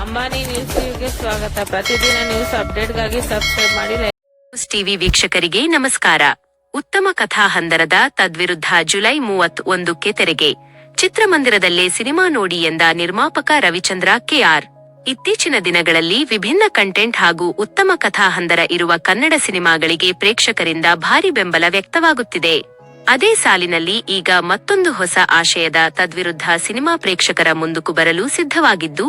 Ambani news ಟಿವಿಗೆ ಸ್ವಾಗತ. ಪ್ರತಿದಿನ ನ್ಯೂಸ್ ಅಪ್ಡೇಟ್ಗಾಗಿ ಸಬ್ಸ್ಕ್ರೈಬ್ ಮಾಡಿ. ನ್ಯೂಸ್ ಟಿವಿ ವೀಕ್ಷಕರಿಗೆ ನಮಸ್ಕಾರ. ಉತ್ತಮ ಕಥಾ ಹಂದರದ ತದ್ವಿರುದ್ಧ ಜುಲೈ 31ಕ್ಕೆ ತೆರೆಗೆ. ಚಿತ್ರಮಂದಿರದಲ್ಲೇ ಸಿನಿಮಾ ನೋಡಿ ಎಂದ ನಿರ್ಮಾಪಕ ರವಿಚಂದ್ರ ಕೆಆರ್. ಇತ್ತೀಚಿನ ದಿನಗಳಲ್ಲಿ ವಿಭಿನ್ನ ಕಂಟೆಂಟ್ ಹಾಗೂ ಉತ್ತಮ ಕಥಾ ಹಂದರ ಇರುವ ಕನ್ನಡ ಸಿನಿಮಾಗಳಿಗೆ ಪ್ರೇಕ್ಷಕರಿಂದ ಭಾರಿ ಬೆಂಬಲ ವ್ಯಕ್ತವಾಗುತ್ತಿದೆ. ಅದೇ ಸಾಲಿನಲ್ಲಿ ಈಗ ಮತ್ತೊಂದು ಹೊಸ ಆಶಯದ ತದ್ವಿರುದ್ಧ ಸಿನಿಮಾ ಪ್ರೇಕ್ಷಕರ ಮುಂದಕ್ಕೂ ಬರಲು ಸಿದ್ಧವಾಗಿದ್ದು,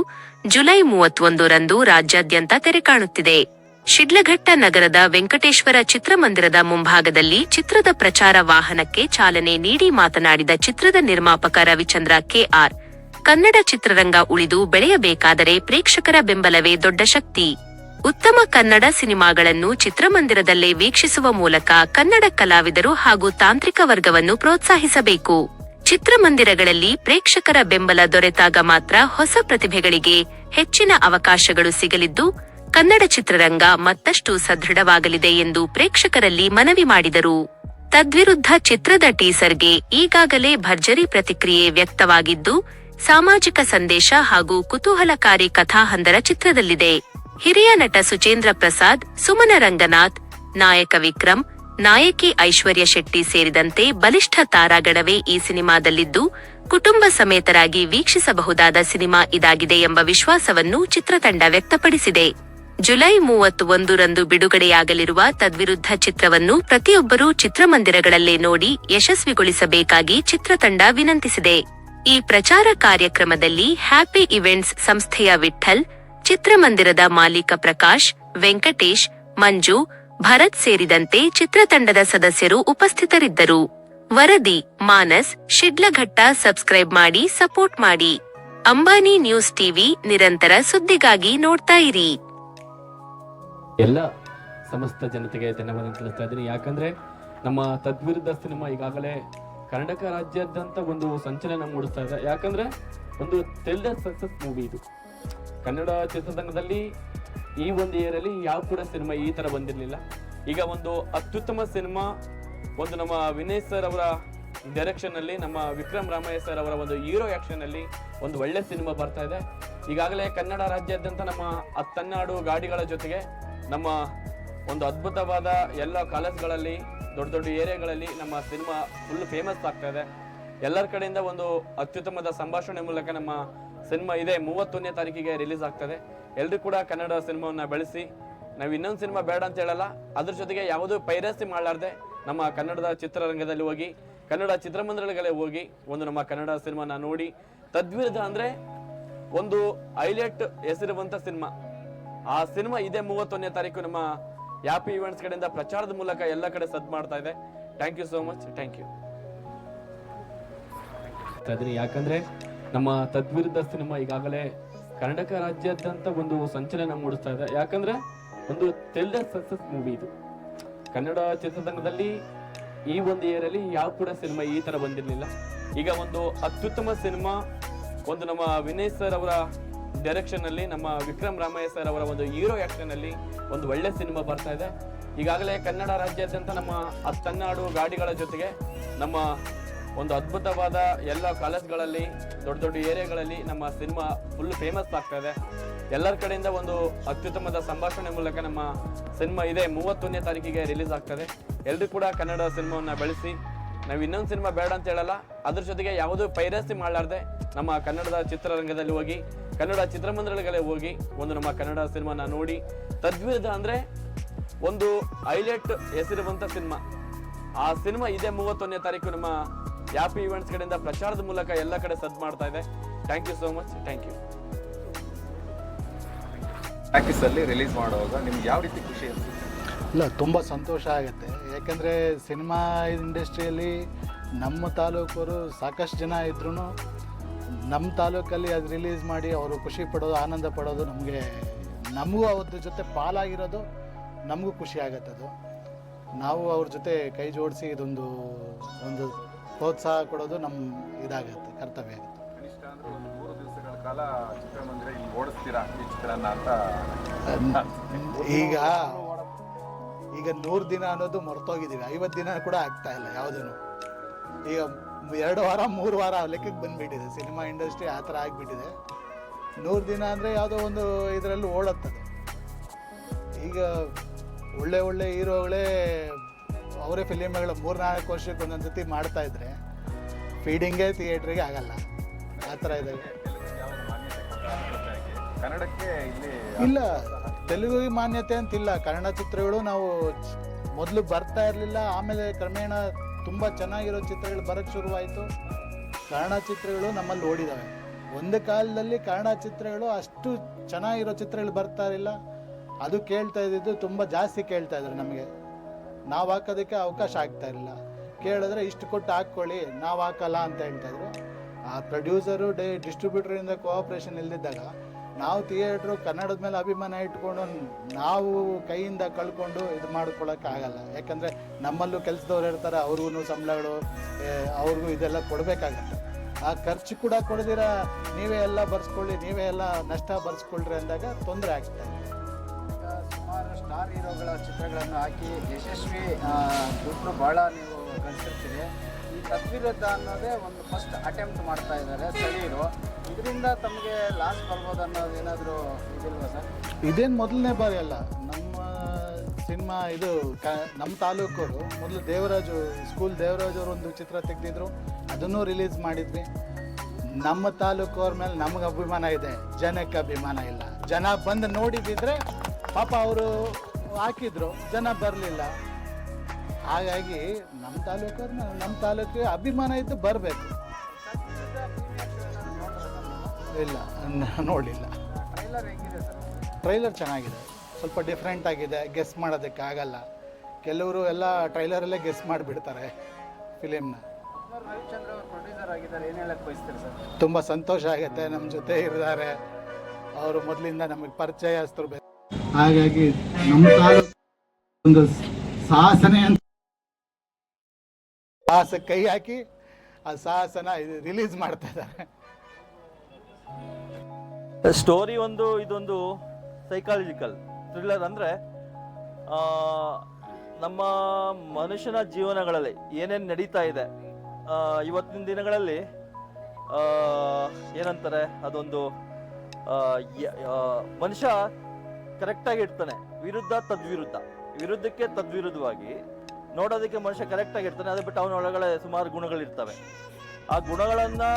ಜುಲೈ 31ರಂದು ರಾಜ್ಯಾದ್ಯಂತ ತೆರೆಕಾಣುತ್ತಿದೆ. ಶಿಡ್ಲಘಟ್ಟ ನಗರದ ವೆಂಕಟೇಶ್ವರ ಚಿತ್ರಮಂದಿರದ ಮುಂಭಾಗದಲ್ಲಿ ಚಿತ್ರದ ಪ್ರಚಾರ ವಾಹನಕ್ಕೆ ಚಾಲನೆ ನೀಡಿ ಮಾತನಾಡಿದ ಚಿತ್ರದ ನಿರ್ಮಾಪಕ ರವಿಚಂದ್ರ ಕೆಆರ್, ಕನ್ನಡ ಚಿತ್ರರಂಗ ಉಳಿದು ಬೆಳೆಯಬೇಕಾದರೆ ಪ್ರೇಕ್ಷಕರ ಬೆಂಬಲವೇ ದೊಡ್ಡ ಶಕ್ತಿ. ಉತ್ತಮ ಕನ್ನಡ ಸಿನಿಮಾಗಳನ್ನು ಚಿತ್ರಮಂದಿರದಲ್ಲೇ ವೀಕ್ಷಿಸುವ ಮೂಲಕ ಕನ್ನಡ ಕಲಾವಿದರು ಹಾಗೂ ತಾಂತ್ರಿಕ ವರ್ಗವನ್ನು ಪ್ರೋತ್ಸಾಹಿಸಬೇಕು. ಚಿತ್ರಮಂದಿರಗಳಲ್ಲಿ ಪ್ರೇಕ್ಷಕರ ಬೆಂಬಲ ದೊರೆತಾಗ ಮಾತ್ರ ಹೊಸ ಪ್ರತಿಭೆಗಳಿಗೆ ಹೆಚ್ಚಿನ ಅವಕಾಶಗಳು ಸಿಗಲಿದ್ದು, ಕನ್ನಡ ಚಿತ್ರರಂಗ ಮತ್ತಷ್ಟು ಸದೃಢವಾಗಲಿದೆ ಎಂದು ಪ್ರೇಕ್ಷಕರಲ್ಲಿ ಮನವಿ ಮಾಡಿದರು. ತದ್ವಿರುದ್ಧ ಚಿತ್ರದ ಟೀಸರ್ಗೆ ಈಗಾಗಲೇ ಭರ್ಜರಿ ಪ್ರತಿಕ್ರಿಯೆ ವ್ಯಕ್ತವಾಗಿದ್ದು, ಸಾಮಾಜಿಕ ಸಂದೇಶ ಹಾಗೂ ಕುತೂಹಲಕಾರಿ ಕಥಾಹಂದರ ಚಿತ್ರದಲ್ಲಿದೆ. ಹಿರಿಯ ನಟ ಸುಚೇಂದ್ರ ಪ್ರಸಾದ್, ಸುಮನ ರಂಗನಾಥ್, ನಾಯಕ ವಿಕ್ರಮ್, ನಾಯಕಿ ಐಶ್ವರ್ಯ ಶೆಟ್ಟಿ ಸೇರಿದಂತೆ ಬಲಿಷ್ಠ ತಾರಾಗಣವೇ ಈ ಸಿನಿಮಾದಲ್ಲಿದ್ದು, ಕುಟುಂಬ ಸಮೇತರಾಗಿ ವೀಕ್ಷಿಸಬಹುದಾದ ಸಿನಿಮಾ ಇದಾಗಿದೆ ಎಂಬ ವಿಶ್ವಾಸವನ್ನು ಚಿತ್ರತಂಡ ವ್ಯಕ್ತಪಡಿಸಿದೆ. ಜುಲೈ 31ರಂದು ಬಿಡುಗಡೆಯಾಗಲಿರುವ ತದ್ವಿರುದ್ಧ ಚಿತ್ರವನ್ನು ಪ್ರತಿಯೊಬ್ಬರೂ ಚಿತ್ರಮಂದಿರಗಳಲ್ಲೇ ನೋಡಿ ಯಶಸ್ವಿಗೊಳಿಸಬೇಕಾಗಿ ಚಿತ್ರತಂಡ ವಿನಂತಿಸಿದೆ. ಈ ಪ್ರಚಾರ ಕಾರ್ಯಕ್ರಮದಲ್ಲಿ ಹ್ಯಾಪಿ ಇವೆಂಟ್ಸ್ ಸಂಸ್ಥೆಯ ವಿಠ್ಠಲ್, ಚಿತ್ರಮಂದಿರದ ಮಾಲೀಕ ಪ್ರಕಾಶ್, ವೆಂಕಟೇಶ್, ಮಂಜು, ಭರತ್ ಸೇರಿದಂತೆ ಚಿತ್ರತಂಡದ ಸದಸ್ಯರು ಉಪಸ್ಥಿತರಿದ್ದರು. ವರದಿ ಮಾನಸ್, ಶಿಡ್ಲಘಟ್ಟ. ಸಬ್ಸ್ಕ್ರೈಬ್ ಮಾಡಿ, ಸಪೋರ್ಟ್ ಮಾಡಿ. ಅಂಬಾನಿ ನ್ಯೂಸ್ ಟಿವಿ, ನಿರಂತರ ಸುದ್ದಿಗಾಗಿ ನೋಡ್ತಾ ಇರಿ. ಎಲ್ಲ ಸಮಸ್ತ ಜನತೆಗೆ ಧನ್ಯವಾದ ತಿಳಿಸ್ತಾ ಇದ್ದೀನಿ. ಯಾಕಂದ್ರೆ ನಮ್ಮ ತದ್ವಿರುದ್ಧ ಸಿನಿಮಾ ಈಗಾಗಲೇ ಕರ್ನಾಟಕ ರಾಜ್ಯಾದ್ಯಂತ ಒಂದು ಸಂಚಲನ ಮೂಡಿಸ್ತಾ ಇದೆ. ಯಾಕಂದ್ರೆ ಒಂದು ಥ್ರಿಲ್ಲರ್ ಸಕ್ಸಸ್ ಮೂವಿ ಇದು. ಕನ್ನಡ ಚಿತ್ರರಂಗದಲ್ಲಿ ಈ ಒಂದು ಇಯರಲ್ಲಿ ಯಾವ ಕೂಡ ಸಿನಿಮಾ ಈ ತರ ಬಂದಿರಲಿಲ್ಲ. ಈಗ ಒಂದು ಅತ್ಯುತ್ತಮ ಸಿನಿಮಾ, ಒಂದು ನಮ್ಮ ವಿನಯ್ ಸರ್ ಅವರ ಡೈರೆಕ್ಷನ್ ಅಲ್ಲಿ, ನಮ್ಮ ವಿಕ್ರಮ್ ರಾಮಯ್ಯ ಸರ್ ಅವರ ಒಂದು ಹೀರೋ ಆಕ್ಷನ್ ಅಲ್ಲಿ ಒಂದು ಒಳ್ಳೆ ಸಿನಿಮಾ ಬರ್ತಾ ಇದೆ. ಈಗಾಗಲೇ ಕನ್ನಡ ರಾಜ್ಯಾದ್ಯಂತ ನಮ್ಮ ಹತ್ತನ್ನಾಡು ಗಾಡಿಗಳ ಜೊತೆಗೆ ನಮ್ಮ ಒಂದು ಅದ್ಭುತವಾದ ಎಲ್ಲ ಕಾಲೇಜ್ಗಳಲ್ಲಿ, ದೊಡ್ಡ ದೊಡ್ಡ ಏರಿಯಾಗಳಲ್ಲಿ ನಮ್ಮ ಸಿನಿಮಾ ಫುಲ್ ಫೇಮಸ್ ಆಗ್ತಾ ಇದೆ. ಎಲ್ಲರ ಕಡೆಯಿಂದ ಒಂದು ಅತ್ಯುತ್ತಮದ ಸಂಭಾಷಣೆ ಮೂಲಕ ನಮ್ಮ ಸಿನಿಮಾ ಇದೆ 31ನೇ ತಾರೀಕಿಗೆ ರಿಲೀಸ್ ಆಗ್ತದೆ. ಎಲ್ಲರೂ ಕೂಡ ಕನ್ನಡ ಸಿನಿಮಾವನ್ನ ಬೆಳೆಸಿ, ನಾವು ಇನ್ನೊಂದು ಸಿನಿಮಾ ಬೇಡ ಅಂತ ಹೇಳಲ್ಲ, ಅದ್ರ ಜೊತೆಗೆ ಯಾವುದೂ ಪೈರಸಿ ಮಾಡಲಾರ್ದೆ ನಮ್ಮ ಕನ್ನಡದ ಚಿತ್ರರಂಗದಲ್ಲಿ ಹೋಗಿ, ಕನ್ನಡ ಚಿತ್ರಮಂದಿರಗಳೇ ಹೋಗಿ ಒಂದು ನಮ್ಮ ಕನ್ನಡ ಸಿನಿಮಾನ ನೋಡಿ. ತದ್ವಿರುದ್ಧ ಅಂದ್ರೆ ಒಂದು ಹೈಲೈಟ್ ಹೆಸರಿರುವಂತ ಸಿನಿಮಾ. ಆ ಸಿನಿಮಾ ಇದೇ 31ನೇ ತಾರೀಕು ನಮ್ಮ ಹ್ಯಾಪಿ ಇವೆಂಟ್ಸ್ ಕಡೆಯಿಂದ ಪ್ರಚಾರದ ಮೂಲಕ ಎಲ್ಲ ಕಡೆ ಸದ್ ಮಾಡ್ತಾ ಇದೆ. Thank you so much. Thank you. ಯಾಕಂದ್ರೆ ನಮ್ಮ ತದ್ವಿರುದ್ಧ ಸಿನಿಮಾ ಈಗಾಗಲೇ ಕರ್ನಾಟಕ ರಾಜ್ಯಾದ್ಯಂತ ಒಂದು ಸಂಚಲನ ಮೂಡಿಸ್ತಾ ಇದೆ. ಯಾಕಂದ್ರೆ ಒಂದು ಥ್ರಿಲ್ಲರ್ ಸಕ್ಸಸ್ ಮೂವಿ ಇದು. ಕನ್ನಡ ಚಿತ್ರರಂಗದಲ್ಲಿ ಈ ಒಂದು ಇಯರಲ್ಲಿ ಯಾವ ಕೂಡ ಸಿನಿಮಾ ಈ ತರ ಬಂದಿರಲಿಲ್ಲ. ಈಗ ಒಂದು ಅತ್ಯುತ್ತಮ ಸಿನಿಮಾ, ಒಂದು ನಮ್ಮ ವಿನಯ್ ಸರ್ ಅವರ ಡೈರೆಕ್ಷನ್ ಅಲ್ಲಿ, ನಮ್ಮ ವಿಕ್ರಮ್ ರಾಮಯ್ಯ ಸರ್ ಅವರ ಒಂದು ಹೀರೋ ಆಕ್ಷನ್ ಅಲ್ಲಿ ಒಂದು ಒಳ್ಳೆ ಸಿನಿಮಾ ಬರ್ತಾ ಇದೆ. ಈಗಾಗಲೇ ಕನ್ನಡ ರಾಜ್ಯಾದ್ಯಂತ ನಮ್ಮ ಹತ್ತನ್ನಾಡು ಗಾಡಿಗಳ ಜೊತೆಗೆ ನಮ್ಮ ಒಂದು ಅದ್ಭುತವಾದ ಎಲ್ಲ ಕಾಲೇಜ್ಗಳಲ್ಲಿ, ದೊಡ್ಡ ದೊಡ್ಡ ಏರಿಯಾಗಳಲ್ಲಿ ನಮ್ಮ ಸಿನಿಮಾ ಫುಲ್ ಫೇಮಸ್ ಆಗ್ತಾ ಇದೆ. ಎಲ್ಲರ ಕಡೆಯಿಂದ ಒಂದು ಅತ್ಯುತ್ತಮದ ಸಂಭಾಷಣೆ ಮೂಲಕ ನಮ್ಮ ಸಿನಿಮಾ ಇದೆ 31ನೇ ತಾರೀಕಿಗೆ ರಿಲೀಸ್ ಆಗ್ತದೆ. ಎಲ್ಲರೂ ಕೂಡ ಕನ್ನಡ ಸಿನಿಮಾವನ್ನ ಬೆಳೆಸಿ, ನಾವು ಇನ್ನೊಂದು ಸಿನಿಮಾ ಬೇಡ ಅಂತ ಹೇಳಲ್ಲ, ಅದ್ರ ಜೊತೆಗೆ ಯಾವುದೂ ಪೈರಸಿ ಮಾಡಲಾರ್ದೆ ನಮ್ಮ ಕನ್ನಡದ ಚಿತ್ರರಂಗದಲ್ಲಿ ಹೋಗಿ, ಕನ್ನಡ ಚಿತ್ರಮಂದಿರಗಳೇ ಹೋಗಿ ಒಂದು ನಮ್ಮ ಕನ್ನಡ ಸಿನಿಮಾನ ನೋಡಿ. ತದ್ವಿರುದ್ಧ ಅಂದ್ರೆ ಒಂದು ಹೈಲೈಟ್ ಹೆಸರಿರುವಂತ ಸಿನಿಮಾ. ಆ ಸಿನಿಮಾ ಇದೇ 31ನೇ ತಾರೀಕು ನಮ್ಮ ಹ್ಯಾಪಿ ಇವೆಂಟ್ಸ್ ಕಡೆಯಿಂದ ಪ್ರಚಾರದ ಮೂಲಕ ಎಲ್ಲ ಕಡೆ ಸದ್ ಮಾಡ್ತಾ ಇದೆ. Thank you so much. Thank you. Package ಅಲ್ಲಿ ರಿಲೀಸ್ ಮಾಡುವಾಗ ನಿಮ್ಗೆ ಯಾವ ರೀತಿ ಖುಷಿ ಅನಿಸುತ್ತೆ? ಇಲ್ಲ, ತುಂಬ ಸಂತೋಷ ಆಗುತ್ತೆ. ಯಾಕೆಂದರೆ ಸಿನಿಮಾ ಇಂಡಸ್ಟ್ರಿಯಲ್ಲಿ ನಮ್ಮ ತಾಲೂಕವರು ಸಾಕಷ್ಟು ಜನ ಇದ್ರೂ ನಮ್ಮ ತಾಲೂಕಲ್ಲಿ ಅದು ರಿಲೀಸ್ ಮಾಡಿ ಅವರು ಖುಷಿ ಪಡೋದು, ಆನಂದ ಪಡೋದು, ನಮಗೂ ಅವ್ರ ಜೊತೆ ಪಾಲಾಗಿರೋದು ನಮಗೂ ಖುಷಿ ಆಗುತ್ತೆ. ಅದು ನಾವು ಅವ್ರ ಜೊತೆ ಕೈ ಜೋಡಿಸಿ ಇದೊಂದು ಪ್ರೋತ್ಸಾಹ ಕೊಡೋದು ನಮ್ಮ ಇದಾಗುತ್ತೆ, ಕರ್ತವ್ಯ ಆಗುತ್ತೆ. ಕನಿಷ್ಠ ಅಂದ್ರೆ ಒಂದು 3 ದಿವಸಗಳ ಕಾಲ ಚಿತ್ರಮಂದಿರ ಇಲ್ಲಿ ಓಡಿಸ್ತೀರಾ ಈ ಚಿತ್ರನ ಅಂತ? ಈಗ 100 ದಿನ ಅನ್ನೋದು ಮರ್ತೋಗಿದ್ದೀವಿ. 50 ದಿನ ಕೂಡ ಆಗ್ತಾ ಇಲ್ಲ ಯಾವುದೂ. ಈಗ 2 ವಾರ 3 ವಾರ ಲೆಕ್ಕಕ್ಕೆ ಬಂದುಬಿಟ್ಟಿದೆ ಸಿನಿಮಾ ಇಂಡಸ್ಟ್ರಿ, ಆ ಥರ ಆಗಿಬಿಟ್ಟಿದೆ. 100 ದಿನ ಅಂದರೆ ಯಾವುದೋ ಒಂದು ಇದರಲ್ಲಿ ಓಡುತ್ತದೆ. ಈಗ ಒಳ್ಳೆ ಒಳ್ಳೆ ಹೀರೋಗಳೇ ಅವರೇ ಫಿಲಿಮ್ಗಳು 3-4 ವರ್ಷಕ್ಕೆ ಒಂದೊಂದು ಸತಿ ಮಾಡ್ತಾಯಿದ್ರೆ ಫೀಡಿಂಗೇ ಥಿಯೇಟ್ರಿಗೆ ಆಗಲ್ಲ, ಆ ಥರ ಇದೆ. ಕನ್ನಡಕ್ಕೆ ಇಲ್ಲಿ ಇಲ್ಲ, ತೆಲುಗಿಗೆ ಮಾನ್ಯತೆ ಅಂತಿಲ್ಲ. ಕನ್ನಡ ಚಿತ್ರಗಳು ನಾವು ಮೊದಲು ಬರ್ತಾ ಇರಲಿಲ್ಲ, ಆಮೇಲೆ ಕ್ರಮೇಣ ತುಂಬ ಚೆನ್ನಾಗಿರೋ ಚಿತ್ರಗಳು ಬರೋಕ್ಕೆ ಶುರುವಾಯಿತು. ಕನ್ನಡ ಚಿತ್ರಗಳು ನಮ್ಮಲ್ಲಿ ಓಡಿದ್ದಾವೆ. ಒಂದು ಕಾಲದಲ್ಲಿ ಕನ್ನಡ ಚಿತ್ರಗಳು ಅಷ್ಟು ಚೆನ್ನಾಗಿರೋ ಚಿತ್ರಗಳು ಬರ್ತಾ ಇರಲಿಲ್ಲ. ಅದು ಕೇಳ್ತಾ ಇದ್ದಿದ್ದು ತುಂಬ ಜಾಸ್ತಿ ಕೇಳ್ತಾ ಇದ್ರು ನಮಗೆ. ನಾವು ಹಾಕೋದಕ್ಕೆ ಅವಕಾಶ ಆಗ್ತಾ ಇರಲಿಲ್ಲ. ಕೇಳಿದ್ರೆ ಇಷ್ಟು ಕೊಟ್ಟು ಹಾಕ್ಕೊಳ್ಳಿ, ನಾವು ಹಾಕಲ್ಲ ಅಂತ ಹೇಳ್ತಾಯಿದ್ರು. ಆ ಪ್ರೊಡ್ಯೂಸರು ಡಿಸ್ಟ್ರಿಬ್ಯೂಟರಿಂದ ಕೋಆಪ್ರೇಷನ್ ಇಲ್ದಿದ್ದಾಗ ನಾವು ಥಿಯೇಟ್ರು ಕನ್ನಡದ ಮೇಲೆ ಅಭಿಮಾನ ಇಟ್ಕೊಂಡು ನಾವು ಕೈಯಿಂದ ಕಳ್ಕೊಂಡು ಇದು ಮಾಡ್ಕೊಳ್ಳೋಕ್ಕಾಗಲ್ಲ. ಯಾಕಂದರೆ ನಮ್ಮಲ್ಲೂ ಕೆಲಸದವ್ರು ಇರ್ತಾರೆ, ಅವ್ರಿಗೂ ಸಂಬಳಗಳು, ಅವ್ರಿಗೂ ಇದೆಲ್ಲ ಕೊಡಬೇಕಾಗತ್ತೆ. ಆ ಖರ್ಚು ಕೂಡ ಕೊಡ್ದಿರ ನೀವೇ ಎಲ್ಲ ಬರ್ಸ್ಕೊಳ್ಳಿ, ನೀವೇ ಎಲ್ಲ ನಷ್ಟ ಬರ್ಸ್ಕೊಳ್ರಿ ಅಂದಾಗ ತೊಂದರೆ ಆಗ್ತಾಯಿದೆ. ಸುಮಾರು ಸ್ಟಾರ್ ಹೀರೋಗಳ ಚಿತ್ರಗಳನ್ನು ಹಾಕಿ ಯಶಸ್ವಿ ದುಡ್ಡು ಭಾಳ ನೀವು ಗಳಿಸಿರ್ತೀರಿ. ಈ ತದ್ವಿರುದ್ಧ ಅನ್ನೋದೇ ಒಂದು ಫಸ್ಟ್ ಅಟೆಂಪ್ಟ್ ಮಾಡ್ತಾ ಇದ್ದಾರೆ ಸ್ಥಳೀಯರು. ಇದರಿಂದ ತಮಗೆ ಲಾಸ್ ಬರ್ಬೋದು ಅನ್ನೋದು ಏನಾದರೂ ಇದಿಲ್ವಾ ಸರ್? ಇದೇನು ಮೊದಲನೇ ಬಾರಿ ಅಲ್ಲ. ನಮ್ಮ ಸಿನಿಮಾ ಇದು ನಮ್ಮ ತಾಲೂಕವರು ಮೊದಲು ದೇವರಾಜ್ ಅವರು ಒಂದು ಚಿತ್ರ ತೆಗೆದಿದ್ರು, ಅದನ್ನು ರಿಲೀಸ್ ಮಾಡಿದ್ವಿ. ನಮ್ಮ ತಾಲೂಕವ್ರ ಮೇಲೆ ನಮಗೆ ಅಭಿಮಾನ ಇದೆ, ಜನಕ್ಕೆ ಅಭಿಮಾನ ಇಲ್ಲ. ಜನ ಬಂದು ನೋಡಿದ್ದಿದ್ರೆ ಪಾಪ ಅವರು ಹಾಕಿದ್ರು, ಜನ ಬರಲಿಲ್ಲ. ಹಾಗಾಗಿ ನಮ್ಮ ತಾಲೂಕಿಗೆ ಅಭಿಮಾನ ಇದ್ದು ಬರಬೇಕು. ಇಲ್ಲ, ನೋಡಲಿಲ್ಲ. ಟ್ರೈಲರ್ ಹೇಗಿದೆ ಸರ್? ಟ್ರೈಲರ್ ಚೆನ್ನಾಗಿದೆ, ಸ್ವಲ್ಪ ಡಿಫ್ರೆಂಟ್ ಆಗಿದೆ, ಗೆಸ್ ಮಾಡೋದಕ್ಕೆ ಆಗಲ್ಲ. ಕೆಲವರು ಎಲ್ಲ ಟ್ರೈಲರಲ್ಲೇ ಗೆಸ್ ಮಾಡಿಬಿಡ್ತಾರೆ ಫಿಲಿಮ್ನ. ರವಿಚಂದ್ರ ಅವರು ಪ್ರೊಡ್ಯೂಸರ್ ಆಗಿದ್ದಾರೆ, ಏನು ಹೇಳಕ್ಕೆ ಬಯಸ್ತೀರಿ ಸರ್? ತುಂಬ ಸಂತೋಷ ಆಗುತ್ತೆ, ನಮ್ಮ ಜೊತೆ ಇದ್ದಾರೆ ಅವರು. ಮೊದಲಿಂದ ನಮಗೆ ಪರಿಚಯಸ್ಥರು. ಹಾಗಾಗಿ ನಮ್ಮ ತಾಲೂಕು ಒಂದು ಸಾಹಸನೇ ಅಂತ ಸಾಹಸ ಕೈ ಹಾಕಿ ಆ ಸಾಹಸನ ರಿಲೀಸ್ ಮಾಡ್ತಾ ಇದ್ದಾರೆ. ಸ್ಟೋರಿ ಇದೊಂದು ಸೈಕಾಲಜಿಕಲ್ ಥ್ರಿಲ್ಲರ್. ಅಂದರೆ ನಮ್ಮ ಮನುಷ್ಯನ ಜೀವನಗಳಲ್ಲಿ ಏನೇನು ನಡೀತಾ ಇದೆ ಇವತ್ತಿನ ದಿನಗಳಲ್ಲಿ, ಏನಂತಾರೆ, ಅದೊಂದು ಮನುಷ್ಯ ಕರೆಕ್ಟಾಗಿ ಇರ್ತಾನೆ, ವಿರುದ್ಧಕ್ಕೆ ತದ್ವಿರುದ್ಧವಾಗಿ ನೋಡೋದಕ್ಕೆ ಮನುಷ್ಯ ಕರೆಕ್ಟಾಗಿ ಇರ್ತಾನೆ. ಅದು ಬಿಟ್ಟು ಅವನ ಒಳಗಡೆ ಸುಮಾರು ಗುಣಗಳಿರ್ತವೆ. ಆ ಗುಣಗಳನ್ನು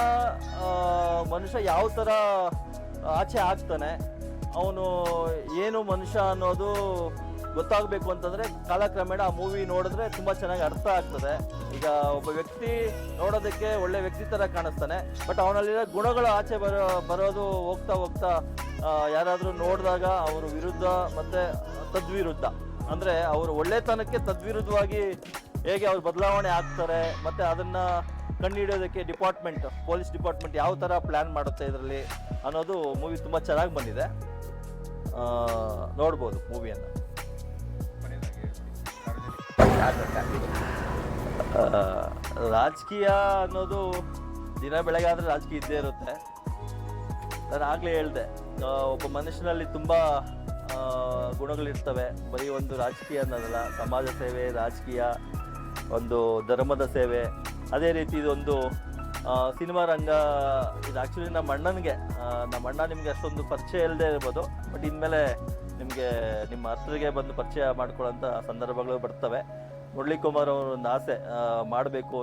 ಮನುಷ್ಯ ಯಾವ ಥರ ಆಚೆ ಆಗ್ತಾನೆ, ಅವನು ಏನು ಮನುಷ್ಯ ಅನ್ನೋದು ಗೊತ್ತಾಗಬೇಕು ಅಂತಂದರೆ ಕಾಲಕ್ರಮೇಣ ಆ ಮೂವಿ ನೋಡಿದ್ರೆ ತುಂಬ ಚೆನ್ನಾಗಿ ಅರ್ಥ ಆಗ್ತದೆ. ಈಗ ಒಬ್ಬ ವ್ಯಕ್ತಿ ನೋಡೋದಕ್ಕೆ ಒಳ್ಳೆ ವ್ಯಕ್ತಿ ಥರ ಕಾಣಿಸ್ತಾನೆ, ಬಟ್ ಅವನಲ್ಲಿರೋ ಗುಣಗಳು ಆಚೆ ಬರೋದು ಹೋಗ್ತಾ ಯಾರಾದರೂ ನೋಡಿದಾಗ ಅವರು ವಿರುದ್ಧ ಮತ್ತು ತದ್ವಿರುದ್ಧ, ಅಂದರೆ ಅವರು ಒಳ್ಳೆತನಕ್ಕೆ ತದ್ವಿರುದ್ಧವಾಗಿ ಹೇಗೆ ಅವ್ರು ಬದಲಾವಣೆ ಆಗ್ತಾರೆ, ಮತ್ತು ಅದನ್ನು ಕಂಡುಹಿಡಿಯೋದಕ್ಕೆ ಪೊಲೀಸ್ ಡಿಪಾರ್ಟ್ಮೆಂಟ್ ಯಾವ ಥರ ಪ್ಲ್ಯಾನ್ ಮಾಡುತ್ತೆ ಇದರಲ್ಲಿ ಅನ್ನೋದು ಮೂವಿ ತುಂಬ ಚೆನ್ನಾಗಿ ಬಂದಿದೆ. ನೋಡ್ಬೋದು ಮೂವಿಯನ್ನು. ರಾಜಕೀಯ ಅನ್ನೋದು ದಿನ ಬೆಳಗ್ಗೆ ಆದರೆ ರಾಜಕೀಯ ಇದ್ದೇ ಇರುತ್ತೆ. ನಾನು ಆಗಲೇ ಹೇಳಿದೆ, ಒಬ್ಬ ಮನುಷ್ಯನಲ್ಲಿ ತುಂಬ ಗುಣಗಳಿರ್ತವೆ. ಬರೀ ಒಂದು ರಾಜಕೀಯ ಅನ್ನೋದಲ್ಲ, ಸಮಾಜ ಸೇವೆ, ರಾಜಕೀಯ, ಒಂದು ಧರ್ಮದ ಸೇವೆ, ಅದೇ ರೀತಿ ಇದೊಂದು ಸಿನಿಮಾ ರಂಗ. ಇದು ಆ್ಯಕ್ಚುಲಿ ನಮ್ಮ ಅಣ್ಣ ನಿಮಗೆ ಅಷ್ಟೊಂದು ಪರಿಚಯ ಇಲ್ಲದೆ ಇರ್ಬೋದು, ಬಟ್ ಇನ್ಮೇಲೆ ನಿಮಗೆ ನಿಮ್ಮ ಹತ್ತಿರಗೆ ಬಂದು ಪರಿಚಯ ಮಾಡ್ಕೊಳ್ಳೋಂಥ ಸಂದರ್ಭಗಳು ಬರ್ತವೆ. ಮುರಳೀಕುಮಾರ್ ಅವರು ಒಂದು ಆಸೆ ಮಾಡಬೇಕು,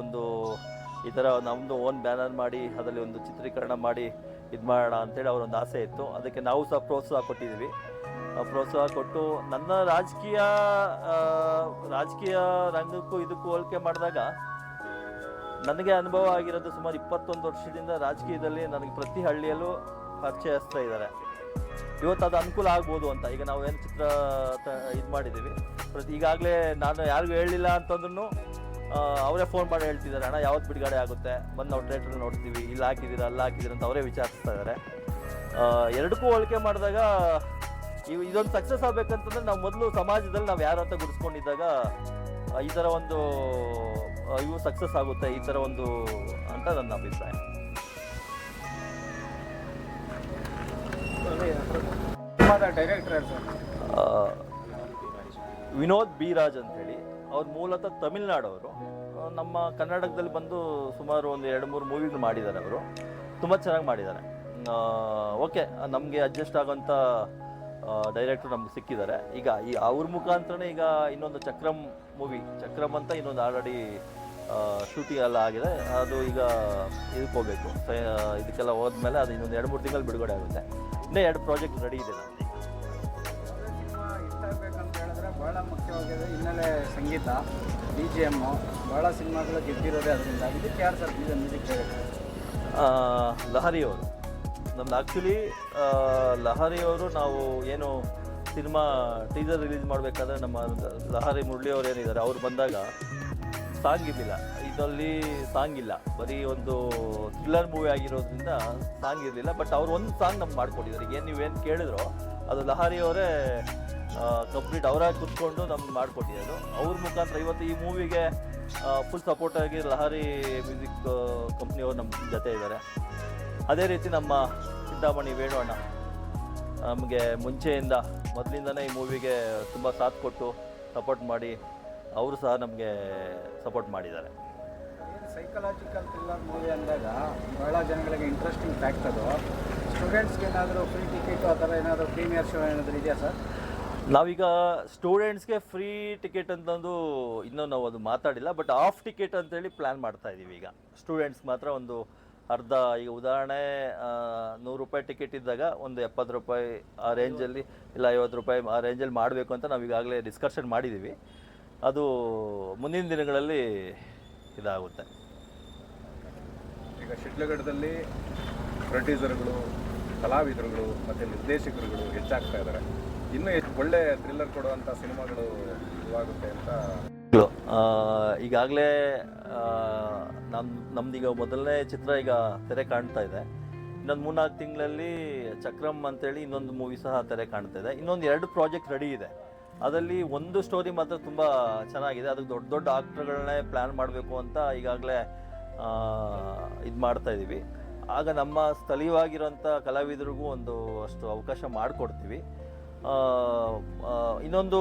ಈ ಥರ ನಮ್ಮದು ಓನ್ ಬ್ಯಾನರ್ ಮಾಡಿ ಅದರಲ್ಲಿ ಒಂದು ಚಿತ್ರೀಕರಣ ಮಾಡಿ ಇದು ಮಾಡೋಣ ಅಂತೇಳಿ ಅವರೊಂದು ಆಸೆ ಇತ್ತು. ಅದಕ್ಕೆ ನಾವು ಸಹ ಪ್ರೋತ್ಸಾಹ ಕೊಟ್ಟಿದ್ದೀವಿ. ಪ್ರೋತ್ಸಾಹ ಕೊಟ್ಟು ನನ್ನ ರಾಜಕೀಯ ರಂಗಕ್ಕೂ ಇದಕ್ಕೂ ಹೋಲಿಕೆ ಮಾಡಿದಾಗ ನನಗೆ ಅನುಭವ ಆಗಿರೋದು ಸುಮಾರು 21 ವರ್ಷದಿಂದ ರಾಜಕೀಯದಲ್ಲಿ ನನಗೆ ಪ್ರತಿ ಹಳ್ಳಿಯಲ್ಲೂ ಪರಿಚಯಿಸ್ತಾ ಇದ್ದಾರೆ. ಇವತ್ತು ಅದು ಅನುಕೂಲ ಆಗ್ಬೋದು ಅಂತ. ಈಗ ನಾವು ಏನು ಚಿತ್ರ ಇದು ಮಾಡಿದ್ದೀವಿ, ಈಗಾಗಲೇ ನಾನು ಯಾರಿಗೂ ಹೇಳಲಿಲ್ಲ ಅಂತಂದ್ರೂ ಅವರೇ ಫೋನ್ ಮಾಡಿ ಹೇಳ್ತಿದ್ದಾರೆ, ಅಣ್ಣ ಯಾವತ್ತು ಬಿಡುಗಡೆ ಆಗುತ್ತೆ, ಬಂದು ನಾವು ಥಿಯೇಟ್ರಲ್ಲಿ ನೋಡ್ತೀವಿ, ಇಲ್ಲಿ ಹಾಕಿದ್ದೀರಾ ಅಲ್ಲಿ ಹಾಕಿದ್ದೀರಾ ಅಂತ ಅವರೇ ವಿಚಾರಿಸ್ತಾ ಇದ್ದಾರೆ. ಎರಡಕ್ಕೂ ಹೋಲಿಕೆ ಮಾಡಿದಾಗ ಇದೊಂದು ಸಕ್ಸಸ್ ಆಗಬೇಕಂತಂದ್ರೆ ನಾವು ಮೊದಲು ಸಮಾಜದಲ್ಲಿ ನಾವು ಯಾರು ಅಂತ ಗುರುಸ್ಕೊಂಡಿದ್ದಾಗ ಈ ಥರ ಒಂದು ಇವು ಸಕ್ಸಸ್ ಆಗುತ್ತೆ, ಈ ಥರ ಒಂದು ಅಂತ ನನ್ನ ಅಭಿಪ್ರಾಯ. ಡೈರೆಕ್ಟರ್ ವಿನೋದ್ ಬಿ ರಾಜ್ ಅಂತೇಳಿ, ಅವ್ರು ಮೂಲತಃ ತಮಿಳ್ನಾಡವರು. ನಮ್ಮ ಕರ್ನಾಟಕದಲ್ಲಿ ಬಂದು ಸುಮಾರು ಒಂದು 2-3 ಮೂವಿಗಳು ಮಾಡಿದ್ದಾರೆ. ಅವರು ತುಂಬ ಚೆನ್ನಾಗಿ ಮಾಡಿದ್ದಾರೆ. ಓಕೆ ನಮಗೆ ಅಡ್ಜಸ್ಟ್ ಆಗೋಂಥ ಡೈರೆಕ್ಟ್ರು ನಮ್ಗೆ ಸಿಕ್ಕಿದ್ದಾರೆ. ಈಗ ಅವ್ರ ಮುಖಾಂತರನೇ ಈಗ ಇನ್ನೊಂದು ಚಕ್ರಮ್ ಅಂತ ಇನ್ನೊಂದು ಆಲ್ರೆಡಿ ಶೂಟಿಂಗ್ ಎಲ್ಲ ಆಗಿದೆ. ಅದು ಈಗ ಇದಕ್ಕೆ ಹೋಗಬೇಕು, ಇದಕ್ಕೆಲ್ಲ ಹೋದ್ಮೇಲೆ ಅದು ಇನ್ನೊಂದು 2-3 ತಿಂಗಳು ಬಿಡುಗಡೆ ಆಗುತ್ತೆ. ಇನ್ನೂ 2 ಪ್ರಾಜೆಕ್ಟ್ ರೆಡಿ ಇದೆ ನಮಗೆ. ಸಿನಿಮಾ ಇಷ್ಟ ಆಗಬೇಕಂತ ಹೇಳಿದ್ರೆ ಭಾಳ ಮುಖ್ಯವಾಗಿದೆ ಹಿನ್ನೆಲೆ ಸಂಗೀತ, BGM. ಭಾಳ ಸಿನಿಮಾಗಳು ಗೆದ್ದಿರೋದೇ ಅದರಿಂದ. ಇದಕ್ಕೆ ಯಾರು ಸರ್ ಮ್ಯೂಸಿಕ್ ಡೈರೆಕ್ಟರ್? ಲಹರಿಯವರು. ನಮ್ದು ಆ್ಯಕ್ಚುಲಿ ಲಹರಿಯವರು ನಾವು ಏನು ಸಿನಿಮಾ ಟೀಸರ್ ರಿಲೀಸ್ ಮಾಡಬೇಕಾದ್ರೆ ನಮ್ಮ ಲಹರಿ ಮುರಳಿಯವರು ಏನಿದ್ದಾರೆ ಅವ್ರು ಬಂದಾಗ ಸಾಂಗ್ ಇರಲಿಲ್ಲ, ಇದರಲ್ಲಿ ಸಾಂಗ್ ಇಲ್ಲ, ಬರೀ ಒಂದು ಥ್ರಿಲ್ಲರ್ ಮೂವಿ ಆಗಿರೋದ್ರಿಂದ ಸಾಂಗ್ ಇರಲಿಲ್ಲ. ಬಟ್ ಅವ್ರು ಒಂದು ಸಾಂಗ್ ನಮ್ಗೆ ಮಾಡಿಕೊಟ್ಟಿದ್ದಾರೆ. ಈಗ ನೀವೇನು ಕೇಳಿದ್ರೋ ಅದು ಲಹರಿಯವರೇ ಕಂಪ್ಲೀಟ್ ಅವರಾಗಿ ಕುತ್ಕೊಂಡು ನಮ್ಗೆ ಮಾಡಿಕೊಟ್ಟಿರೋದು. ಅವ್ರ ಮುಖಾಂತರ ಇವತ್ತು ಈ ಮೂವಿಗೆ ಫುಲ್ ಸಪೋರ್ಟಾಗಿ ಲಹರಿ ಮ್ಯೂಸಿಕ್ ಕಂಪ್ನಿಯವರು ನಮ್ಮ ಜೊತೆ ಇದ್ದಾರೆ. ಅದೇ ರೀತಿ ನಮ್ಮ ಚಿಂತಾಮಣಿ ವೇಣು ಅಣ್ಣ ನಮಗೆ ಮುಂಚೆಯಿಂದ ಮೊದಲಿಂದನೇ ಈ ಮೂವಿಗೆ ತುಂಬ ಸಾಥ್ ಕೊಟ್ಟು ಸಪೋರ್ಟ್ ಮಾಡಿ ಅವರು ಸಹ ನಮಗೆ ಸಪೋರ್ಟ್ ಮಾಡಿದ್ದಾರೆ. ಸೈಕಲಾಜಿಕಲ್ ಥ್ರಿಲ್ಲರ್ ಮೂವಿ ಅಂದಾಗ ಭಾಳ ಜನಗಳಿಗೆ ಇಂಟ್ರೆಸ್ಟಿಂಗ್ ಫ್ಯಾಕ್ಟ್ ಅದು. ಸ್ಟೂಡೆಂಟ್ಸ್ಗೆ ಏನಾದರೂ ಫ್ರೀ ಟಿಕೆಟು ಆ ಥರ ಏನಾದರೂ ಪ್ರೀಮಿಯರ್ ಶೋ ಏನಾದರೂ ಇದೆಯಾ ಸರ್? ನಾವೀಗ ಸ್ಟೂಡೆಂಟ್ಸ್ಗೆ ಫ್ರೀ ಟಿಕೆಟ್ ಅಂತಂದು ಇನ್ನೂ ನಾವು ಅದು ಮಾತಾಡಿಲ್ಲ. ಬಟ್ ಆಫ್ ಟಿಕೆಟ್ ಅಂತೇಳಿ ಪ್ಲ್ಯಾನ್ ಮಾಡ್ತಾ ಇದ್ದೀವಿ. ಈಗ ಸ್ಟೂಡೆಂಟ್ಸ್ ಮಾತ್ರ ಒಂದು ಅರ್ಧ, ಈಗ ಉದಾಹರಣೆ 100 ರೂಪಾಯಿ ಟಿಕೆಟ್ ಇದ್ದಾಗ ಒಂದು 70 ರೂಪಾಯಿ ಆ ರೇಂಜಲ್ಲಿ, ಇಲ್ಲ 50 ರೂಪಾಯಿ ಆ ರೇಂಜಲ್ಲಿ ಮಾಡಬೇಕು ಅಂತ ನಾವು ಈಗಾಗಲೇ ಡಿಸ್ಕಷನ್ ಮಾಡಿದ್ದೀವಿ. ಅದು ಮುಂದಿನ ದಿನಗಳಲ್ಲಿ ಇದಾಗುತ್ತೆ. ಈಗ ಶಿಡ್ಲಘಟ್ಟದಲ್ಲಿ ಪ್ರೊಡ್ಯೂಸರ್ಗಳು, ಕಲಾವಿದರುಗಳು ಮತ್ತು ನಿರ್ದೇಶಕರುಗಳು ಹೆಚ್ಚಾಗ್ತಾ ಇದ್ದಾರೆ. ಇನ್ನೂ ಒಳ್ಳೆ ಥ್ರಿಲ್ಲರ್ ಕೊಡುವಂಥ ಸಿನಿಮಾಗಳು ಇವಾಗುತ್ತೆ ಅಂತ ಈಗಾಗಲೇ ನಮ್ದೀಗ ಮೊದಲನೇ ಚಿತ್ರ ಈಗ ತೆರೆ ಕಾಣ್ತಾ ಇದೆ. ಇನ್ನೊಂದು 3-4 ತಿಂಗಳಲ್ಲಿ ಚಕ್ರಮ್ ಅಂತೇಳಿ ಇನ್ನೊಂದು ಮೂವಿ ಸಹ ತೆರೆ ಕಾಣ್ತಾ ಇದೆ. ಇನ್ನೊಂದು 2 ಪ್ರಾಜೆಕ್ಟ್ ರೆಡಿ ಇದೆ. ಅದರಲ್ಲಿ ಒಂದು ಸ್ಟೋರಿ ಮಾತ್ರ ತುಂಬ ಚೆನ್ನಾಗಿದೆ. ಅದಕ್ಕೆ ದೊಡ್ಡ ದೊಡ್ಡ ಆಕ್ಟರ್ಗಳನ್ನೇ ಪ್ಲ್ಯಾನ್ ಮಾಡಬೇಕು ಅಂತ ಈಗಾಗಲೇ ಇದು ಮಾಡ್ತಾ ಇದ್ದೀವಿ. ಆಗ ನಮ್ಮ ಸ್ಥಳೀಯವಾಗಿರೋಂಥ ಕಲಾವಿದರಿಗೂ ಒಂದು ಅಷ್ಟು ಅವಕಾಶ ಮಾಡಿಕೊಡ್ತೀವಿ. ಇನ್ನೊಂದು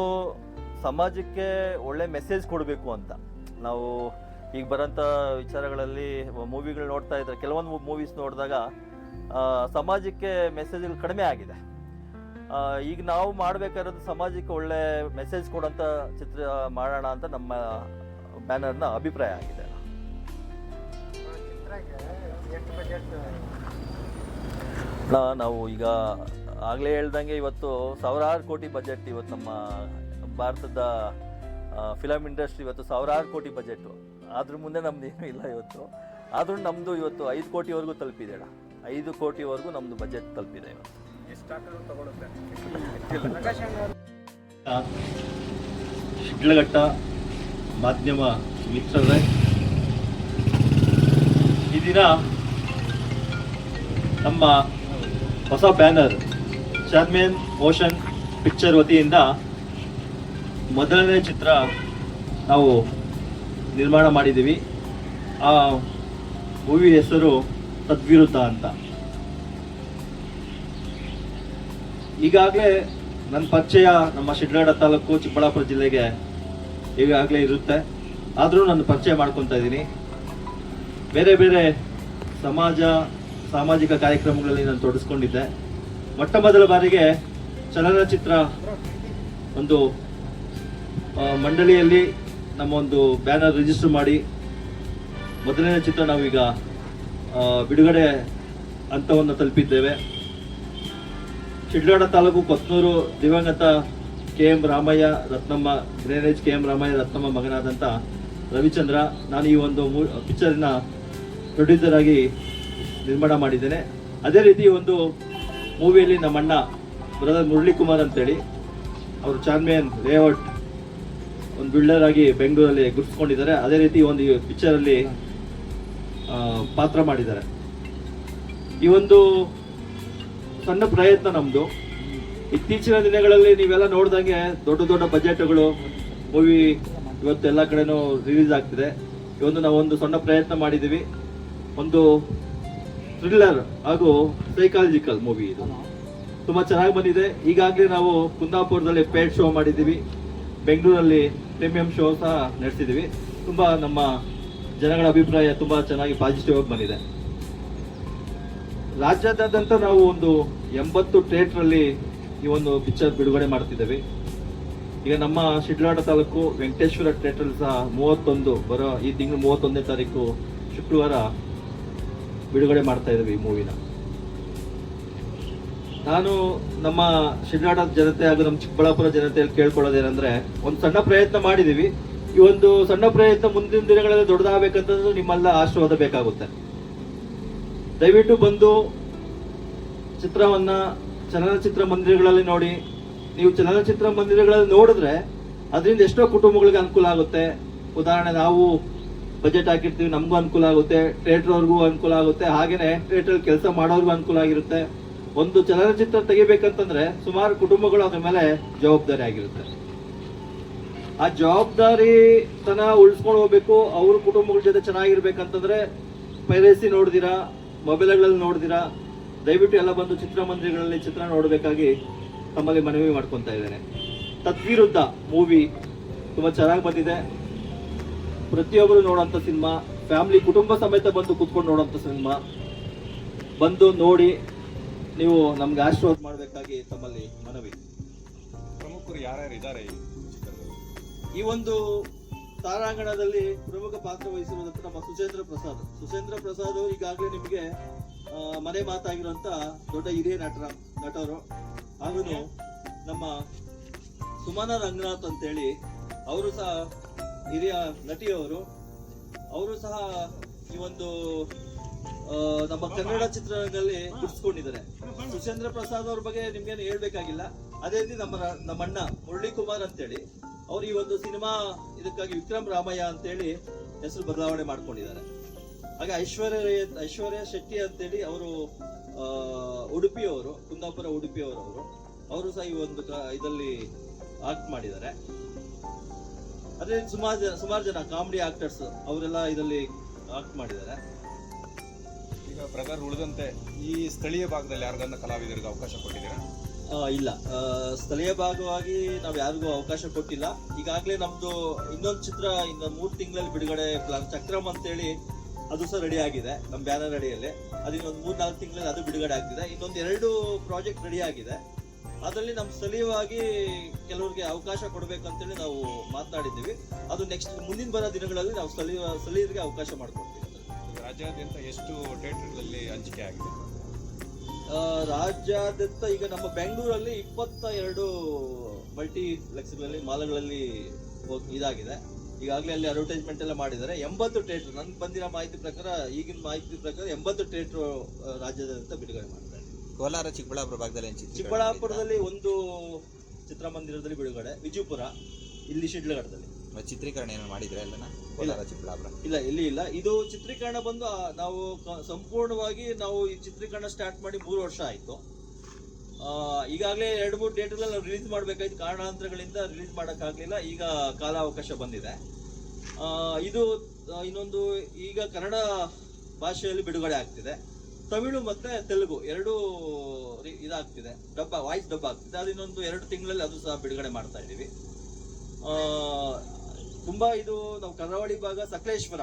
ಸಮಾಜಕ್ಕೆ ಒಳ್ಳೆ ಮೆಸೇಜ್ ಕೊಡಬೇಕು ಅಂತ ನಾವು ಈಗ ಬರೋಂಥ ವಿಚಾರಗಳಲ್ಲಿ ಮೂವಿಗಳು ನೋಡ್ತಾ ಇದ್ದಾರೆ. ಕೆಲವೊಂದು ಮೂವೀಸ್ ನೋಡಿದಾಗ ಸಮಾಜಕ್ಕೆ ಮೆಸೇಜ್ಗಳು ಕಡಿಮೆ ಆಗಿದೆ. ಈಗ ನಾವು ಮಾಡಬೇಕಾಗಿರೋದು ಸಮಾಜಕ್ಕೆ ಒಳ್ಳೆ ಮೆಸೇಜ್ ಕೊಡೋಂಥ ಚಿತ್ರ ಮಾಡೋಣ ಅಂತ ನಮ್ಮ ಬ್ಯಾನರ್ನ ಅಭಿಪ್ರಾಯ ಆಗಿದೆ. ನಾವು ಈಗ ಆಗಲೇ ಹೇಳ್ದಂಗೆ ಇವತ್ತು 1000 ಕೋಟಿ ಬಜೆಟ್ ಇವತ್ತು ನಮ್ಮ ಭಾರತದ ಫಿಲಮ್ ಇಂಡಸ್ಟ್ರಿ ಇವತ್ತು 1000 ಕೋಟಿ ಬಜೆಟ್ಟು. ಅದ್ರ ಮುಂದೆ ನಮ್ದು ಏನೂ ಇಲ್ಲ ಇವತ್ತು. ಆದ್ರೂ ನಮ್ಮದು ಇವತ್ತು 5 ಕೋಟಿವರೆಗೂ ತಲುಪಿದೆ ಅಣ್ಣ. 5 ಕೋಟಿವರೆಗೂ ನಮ್ಮದು ಬಜೆಟ್ ತಲುಪಿದೆ ಇವತ್ತು. ಶಿಡ್ಲಘಟ್ಟ ಮಾಧ್ಯಮ ಮಿತ್ರರೇ, ಈ ದಿನ ನಮ್ಮ ಹೊಸ ಬ್ಯಾನರ್ ಚಾನ್ಮೇನ್ ಓಷನ್ ಪಿಕ್ಚರ್ ವತಿಯಿಂದ ಮೊದಲನೇ ಚಿತ್ರ ನಾವು ನಿರ್ಮಾಣ ಮಾಡಿದ್ದೀವಿ. ಆ ಮೂವಿ ಹೆಸರು ತದ್ವಿರುದ್ಧ ಅಂತ. ಈಗಾಗಲೇ ನನ್ನ ಪರಿಚಯ ನಮ್ಮ ಶಿಡ್ಲಘಟ್ಟ ತಾಲೂಕು ಚಿಕ್ಕಬಳ್ಳಾಪುರ ಜಿಲ್ಲೆಗೆ ಈಗಾಗಲೇ ಇರುತ್ತೆ. ಆದರೂ ನಾನು ಪರಿಚಯ ಮಾಡ್ಕೊತಾ ಇದ್ದೀನಿ. ಬೇರೆ ಬೇರೆ ಸಾಮಾಜಿಕ ಕಾರ್ಯಕ್ರಮಗಳಲ್ಲಿ ನಾನು ತೊಡಗಿಸ್ಕೊಂಡಿದ್ದೆ. ಮೊಟ್ಟ ಮೊದಲ ಬಾರಿಗೆ ಚಲನಚಿತ್ರ ಒಂದು ಮಂಡಳಿಯಲ್ಲಿ ನಮ್ಮ ಒಂದು ಬ್ಯಾನರ್ ರಿಜಿಸ್ಟರ್ ಮಾಡಿ ಮೊದಲನೇ ಚಿತ್ರ ನಾವೀಗ ಬಿಡುಗಡೆ ಹಂತವನ್ನು ತಲುಪಿದ್ದೇವೆ. ಶಿಡ್ಲಘಟ್ಟ ತಾಲೂಕು ಕೊತ್ನೂರು ದಿವಂಗತ KM ರಾಮಯ್ಯ ರತ್ನಮ್ಮ ಗ್ರೇನೇಜ್ KM ರಾಮಯ್ಯ ರತ್ನಮ್ಮ ಮಗನಾದಂಥ ರವಿಚಂದ್ರ, ನಾನು ಈ ಒಂದು ಪಿಕ್ಚರಿನ ಪ್ರೊಡ್ಯೂಸರ್ ಆಗಿ ನಿರ್ಮಾಣ ಮಾಡಿದ್ದೇನೆ. ಅದೇ ರೀತಿ ಒಂದು ಮೂವಿಯಲ್ಲಿ ನಮ್ಮ ಅಣ್ಣ ಬ್ರದರ್ ಮುರಳಿ ಕುಮಾರ್ ಅಂತೇಳಿ ಅವರು ಚಾನ್ಮೇನ್ ಲೇಔಟ್ ಒಂದು ಬಿಲ್ಡರ್ ಆಗಿ ಬೆಂಗಳೂರಲ್ಲಿ ಗುರುತಿಸ್ಕೊಂಡಿದ್ದಾರೆ. ಅದೇ ರೀತಿ ಒಂದು ಪಿಕ್ಚರಲ್ಲಿ ಪಾತ್ರ ಮಾಡಿದ್ದಾರೆ. ಈ ಒಂದು ಸಣ್ಣ ಪ್ರಯತ್ನ ನಮ್ಮದು. ಇತ್ತೀಚಿನ ದಿನಗಳಲ್ಲಿ ನೀವೆಲ್ಲ ನೋಡ್ದಂಗೆ ದೊಡ್ಡ ದೊಡ್ಡ ಬಜೆಟ್ಗಳು ಮೂವಿ ಇವತ್ತು ಎಲ್ಲ ಕಡೆನೂ ರಿಲೀಸ್ ಆಗ್ತಿದೆ. ಇವತ್ತು ನಾವು ಒಂದು ಸಣ್ಣ ಪ್ರಯತ್ನ ಮಾಡಿದ್ದೀವಿ. ಒಂದು ಥ್ರಿಲ್ಲರ್ ಹಾಗೂ ಸೈಕಾಲಜಿಕಲ್ ಮೂವಿ. ಇದು ತುಂಬ ಚೆನ್ನಾಗಿ ಬಂದಿದೆ. ಈಗಾಗಲೇ ನಾವು ಕುಂದಾಪುರದಲ್ಲಿ ಪೇಡ್ ಶೋ ಮಾಡಿದ್ದೀವಿ, ಬೆಂಗಳೂರಲ್ಲಿ ಪ್ರೀಮಿಯಂ ಶೋ ಸಹ ನಡೆಸಿದ್ದೀವಿ. ತುಂಬ ನಮ್ಮ ಜನಗಳ ಅಭಿಪ್ರಾಯ ತುಂಬ ಚೆನ್ನಾಗಿ ಪಾಸಿಟಿವ್ ಆಗಿ ಬಂದಿದೆ. ರಾಜ್ಯಾದ್ಯಂತ ನಾವು ಒಂದು 80 ಥಿಯೇಟ್ರಲ್ಲಿ ಈ ಒಂದು ಪಿಕ್ಚರ್ ಬಿಡುಗಡೆ ಮಾಡ್ತಿದ್ದೇವೆ. ಈಗ ನಮ್ಮ ಶಿಡ್ಲಘಟ್ಟ ತಾಲೂಕು ವೆಂಕಟೇಶ್ವರ ಥಿಯೇಟರ್ ಸಹ 31 ಬರೋ ಈ ತಿಂಗಳು 31ನೇ ತಾರೀಕು ಶುಕ್ರವಾರ ಬಿಡುಗಡೆ ಮಾಡ್ತಾ ಇದ್ದೇವೆ ಈ ಮೂವಿನ. ನಾನು ನಮ್ಮ ಶಿಡ್ಲಘಟ್ಟ ಜನತೆ ಹಾಗೂ ನಮ್ಮ ಚಿಕ್ಕಬಳ್ಳಾಪುರ ಜನತೆಯಲ್ಲಿ ಕೇಳ್ಕೊಳ್ಳೋದೇನೆಂದ್ರೆ, ಒಂದು ಸಣ್ಣ ಪ್ರಯತ್ನ ಮಾಡಿದೀವಿ. ಈ ಒಂದು ಸಣ್ಣ ಪ್ರಯತ್ನ ಮುಂದಿನ ದಿನಗಳಲ್ಲಿ ದೊಡ್ಡದಾಗಬೇಕಂತಂದ್ರೆ ನಿಮ್ಮೆಲ್ಲ ಆಶೀರ್ವಾದ ಬೇಕಾಗುತ್ತೆ. ದಯವಿಟ್ಟು ಬಂದು ಚಿತ್ರವನ್ನ ಚಲನಚಿತ್ರ ಮಂದಿರಗಳಲ್ಲಿ ನೋಡಿ. ನೀವು ಚಲನಚಿತ್ರ ಮಂದಿರಗಳಲ್ಲಿ ನೋಡಿದ್ರೆ ಅದರಿಂದ ಎಷ್ಟೋ ಕುಟುಂಬಗಳಿಗೆ ಅನುಕೂಲ ಆಗುತ್ತೆ. ಉದಾಹರಣೆ, ನಾವು ಬಜೆಟ್ ಹಾಕಿರ್ತೀವಿ, ನಮಗೂ ಅನುಕೂಲ ಆಗುತ್ತೆ, ಥಿಯೇಟರ್ ಅವ್ರಿಗೂ ಅನುಕೂಲ ಆಗುತ್ತೆ, ಹಾಗೇನೆ ಥಿಯೇಟರ್ ಕೆಲಸ ಮಾಡೋರ್ಗೂ ಅನುಕೂಲ ಆಗಿರುತ್ತೆ. ಒಂದು ಚಲನಚಿತ್ರ ತೆಗಿಬೇಕಂತಂದ್ರೆ ಸುಮಾರು ಕುಟುಂಬಗಳು ಅದ್ರ ಮೇಲೆ ಜವಾಬ್ದಾರಿ ಆಗಿರುತ್ತೆ. ಆ ಜವಾಬ್ದಾರಿ ತನ ಉಳಿಸ್ಕೊಂಡು ಹೋಗ್ಬೇಕು. ಅವ್ರ ಕುಟುಂಬಗಳ ಜೊತೆ ಚೆನ್ನಾಗಿರ್ಬೇಕಂತಂದ್ರೆ ಪೈರೇಸಿ ನೋಡ್ದಿರಾ, ಮೊಬೈಲ್ಗಳಲ್ಲಿ ನೋಡ್ದಿರಾ, ದಯವಿಟ್ಟು ಎಲ್ಲ ಬಂದು ಚಿತ್ರಮಂದಿರಗಳಲ್ಲಿ ಚಿತ್ರ ನೋಡಬೇಕಾಗಿ ತಮ್ಮಲ್ಲಿ ಮನವಿ ಮಾಡ್ಕೊತಾ ಇದ್ದೇನೆ. ತದ್ವಿರುದ್ಧ ಮೂವಿ ತುಂಬಾ ಚೆನ್ನಾಗಿ ಬಂದಿದೆ. ಪ್ರತಿಯೊಬ್ಬರು ನೋಡೋಂಥ ಸಿನಿಮಾ, ಫ್ಯಾಮಿಲಿ ಕುಟುಂಬ ಸಮೇತ ಬಂದು ಕೂತ್ಕೊಂಡು ನೋಡೋಂಥ ಸಿನಿಮಾ. ಬಂದು ನೋಡಿ ನೀವು ನಮ್ಗೆ ಆಶೀರ್ವಾದ ಮಾಡಬೇಕಾಗಿ ತಮ್ಮಲ್ಲಿ ಮನವಿ. ಪ್ರಮುಖರು ಯಾರ್ಯಾರು ಇದ್ದಾರೆ ಈ ಚಿತ್ರದಲ್ಲಿ? ಈ ಒಂದು ತಾರಾಂಗಣದಲ್ಲಿ ಪ್ರಮುಖ ಪಾತ್ರ ವಹಿಸಿರುವಂತ ನಮ್ಮ ಸುಚೇಂದ್ರ ಪ್ರಸಾದ್ ಈಗಾಗಲೇ ನಿಮಗೆ ಮನೆ ಮಾತಾಗಿರುವಂತ ದೊಡ್ಡ ಹಿರಿಯ ನಟರು. ಹಾಗೂ ನಮ್ಮ ಸುಮನ ರಂಗನಾಥ್ ಅಂತೇಳಿ ಅವರು ಸಹ ಹಿರಿಯ ನಟಿಯವರು. ಅವರು ಸಹ ಈ ಒಂದು ನಮ್ಮ ಕನ್ನಡ ಚಿತ್ರರಂಗದಲ್ಲಿ ಗುರುತಿಸ್ಕೊಂಡಿದ್ದಾರೆ. ಸುಚೇಂದ್ರ ಪ್ರಸಾದ್ ಅವ್ರ ಬಗ್ಗೆ ನಿಮ್ಗೇನು ಹೇಳ್ಬೇಕಾಗಿಲ್ಲ. ಅದೇ ರೀತಿ ನಮ್ಮ ಅಣ್ಣ ಮುರಳಿ ಕುಮಾರ್ ಅಂತೇಳಿ ಅವ್ರು ಈ ಒಂದು ಸಿನಿಮಾ ಇದಕ್ಕಾಗಿ ವಿಕ್ರಮ್ ರಾಮಯ್ಯ ಅಂತೇಳಿ ಹೆಸರು ಬದಲಾವಣೆ ಮಾಡ್ಕೊಂಡಿದ್ದಾರೆ. ಹಾಗೆ ಐಶ್ವರ್ಯ ಶೆಟ್ಟಿ ಅಂತೇಳಿ ಅವರು ಉಡುಪಿಯವರು, ಕುಂದಾಪುರ ಉಡುಪಿಯವರು. ಅವರು ಸಹ ಈ ಒಂದು ಇದರಲ್ಲಿ ಆಕ್ಟ್ ಮಾಡಿದ್ದಾರೆ. ಅದೇ ಸುಮಾರು ಜನ ಕಾಮಿಡಿ ಆಕ್ಟರ್ಸ್ ಅವರೆಲ್ಲ ಇದರಲ್ಲಿ ಆಕ್ಟ್ ಮಾಡಿದ್ದಾರೆ. ಈಗ ಬ್ರದರ್ ಉಳಿದಂತೆ ಈ ಸ್ಥಳೀಯ ಭಾಗದಲ್ಲಿ ಯಾರಿಗನ್ನ ಕಲಾವಿದರಿಗೆ ಅವಕಾಶ ಕೊಟ್ಟಿದ್ದೀರಾ? ಇಲ್ಲ, ಸ್ಥಳೀಯ ಭಾಗವಾಗಿ ನಾವು ಯಾರಿಗೂ ಅವಕಾಶ ಕೊಟ್ಟಿಲ್ಲ. ಈಗಾಗಲೇ ನಮ್ದು ಇನ್ನೊಂದು ಚಿತ್ರ ಇನ್ನು 3 ತಿಂಗಳಲ್ಲಿ ಬಿಡುಗಡೆ ಪ್ಲಾನ್, ಚಕ್ರಮ್ ಅಂತೇಳಿ, ಅದು ಸಹ ರೆಡಿ ಆಗಿದೆ ನಮ್ಮ ಬ್ಯಾನರ್ ಅಡಿಯಲ್ಲಿ. ಅದು ಇನ್ನೊಂದು 3-4 ತಿಂಗಳಲ್ಲಿ ಅದು ಬಿಡುಗಡೆ ಆಗ್ತಿದೆ. ಇನ್ನೊಂದು 2 ಪ್ರಾಜೆಕ್ಟ್ ರೆಡಿ ಆಗಿದೆ. ಅದರಲ್ಲಿ ನಮ್ಮ ಸ್ಥಳೀಯವಾಗಿ ಕೆಲವರಿಗೆ ಅವಕಾಶ ಕೊಡಬೇಕಂತೇಳಿ ನಾವು ಮಾತನಾಡಿದ್ದೀವಿ. ಅದು ನೆಕ್ಸ್ಟ್ ಮುಂದಿನ ಬರೋ ದಿನಗಳಲ್ಲಿ ನಾವು ಸ್ಥಳೀಯರಿಗೆ ಅವಕಾಶ ಮಾಡಿಕೊಡ್ತೀವಿ. ರಾಜ್ಯಾದ್ಯಂತ ಎಷ್ಟು ಥಿಯೇಟರ್ಗಳಲ್ಲಿ ಹಂಚಿಕೆ ಆಗಿದೆ? ರಾಜ್ಯಾದ್ಯಂತ ಈಗ ನಮ್ಮ ಬೆಂಗಳೂರಲ್ಲಿ 22 ಮಲ್ಟಿಪ್ಲೆಕ್ಸ್ಗಳಲ್ಲಿ, ಮಾಲ್ಗಳಲ್ಲಿ ಇದಾಗಿದೆ. ಈಗಾಗಲೇ ಅಲ್ಲಿ ಅಡ್ವರ್ಟೈಸ್ಮೆಂಟ್ ಎಲ್ಲ ಮಾಡಿದ್ದಾರೆ. 80 ಥಿಯೇಟರ್, ನನ್ಗೆ ಬಂದಿರೋ ಮಾಹಿತಿ ಪ್ರಕಾರ, ಈಗಿನ ಮಾಹಿತಿ ಪ್ರಕಾರ 80 ಥಿಯೇಟರ್ ರಾಜ್ಯಾದ್ಯಂತ ಬಿಡುಗಡೆ ಮಾಡ್ತಾರೆ. ಕೋಲಾರ, ಚಿಕ್ಕಬಳ್ಳಾಪುರ ಭಾಗದಲ್ಲಿ ಚಿಕ್ಕಬಳ್ಳಾಪುರದಲ್ಲಿ ಒಂದು ಚಿತ್ರಮಂದಿರದಲ್ಲಿ ಬಿಡುಗಡೆ, ವಿಜಯಪುರ, ಇಲ್ಲಿ ಶಿಡ್ಲಘಟ್ಟದಲ್ಲಿ. ಚಿತ್ರೀಕರಣ ಏನೋ ಮಾಡಿದ್ರೆ ಅಲ್ಲನ? ಕೋಲಾರ, ಚಿಕ್ಕಬಳ್ಳಾಪುರ ಇಲ್ಲಿ ಇಲ್ಲ. ಇದು ಚಿತ್ರೀಕರಣ ಬಂದು ನಾವು ಸಂಪೂರ್ಣವಾಗಿ ನಾವು ಈ ಚಿತ್ರೀಕರಣ ಸ್ಟಾರ್ಟ್ ಮಾಡಿ 3 ವರ್ಷ ಆಯ್ತು. ಈಗಾಗಲೇ 2-3 ಥಿಯೇಟರ್ಗಳಲ್ಲಿ ನಾವು ರಿಲೀಸ್ ಮಾಡಬೇಕಾಯ್ತು. ಕಾರಣಾಂತರಗಳಿಂದ ರಿಲೀಸ್ ಮಾಡೋಕ್ಕಾಗಲಿಲ್ಲ. ಈಗ ಕಾಲಾವಕಾಶ ಬಂದಿದೆ. ಇದು ಇನ್ನೊಂದು ಈಗ ಕನ್ನಡ ಭಾಷೆಯಲ್ಲಿ ಬಿಡುಗಡೆ ಆಗ್ತಿದೆ. ತಮಿಳು ಮತ್ತೆ ತೆಲುಗು 2 ಇದಾಗ್ತಿದೆ, ವಾಯ್ಸ್ ಡಬ್ ಆಗ್ತಿದೆ. ಅದು ಇನ್ನೊಂದು 2 ತಿಂಗಳಲ್ಲಿ ಅದು ಸಹ ಬಿಡುಗಡೆ ಮಾಡ್ತಾ ಇದ್ದೀವಿ. ತುಂಬಾ ಇದು ನಾವು ಕರಾವಳಿ ಭಾಗ, ಸಕಲೇಶ್ವರ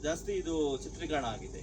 ಜಾಸ್ತಿ ಇದು ಚಿತ್ರೀಕರಣ ಆಗಿದೆ.